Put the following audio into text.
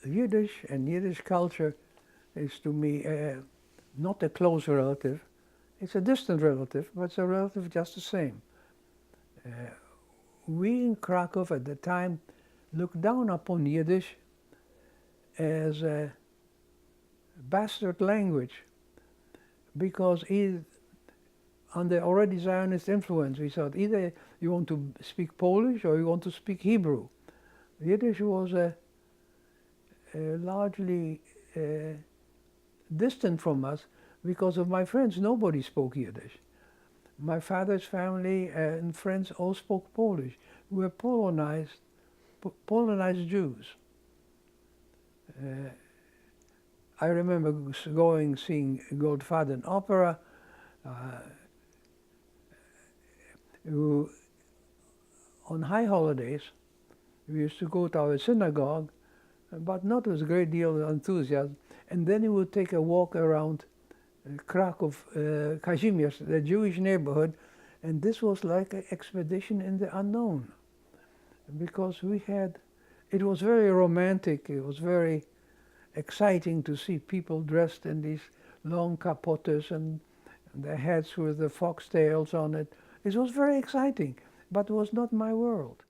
Yiddish and Yiddish culture is to me not a close relative. It's a distant relative, but it's a relative just the same. We in Krakow at the time looked down upon Yiddish as a bastard language because under already Zionist influence, we thought either you want to speak Polish or you want to speak Hebrew. Yiddish was largely distant from us because of my friends. Nobody spoke Yiddish. My father's family and friends all spoke Polish. We were Polonized Jews. I remember seeing Godfather in opera. On high holidays, we used to go to our synagogue, but not with a great deal of enthusiasm. And then we would take a walk around Krakow, Kazimierz, the Jewish neighborhood, and this was like an expedition in the unknown, because it was very romantic, it was very exciting to see people dressed in these long capotes and their hats with the foxtails on it. It was very exciting, but it was not my world.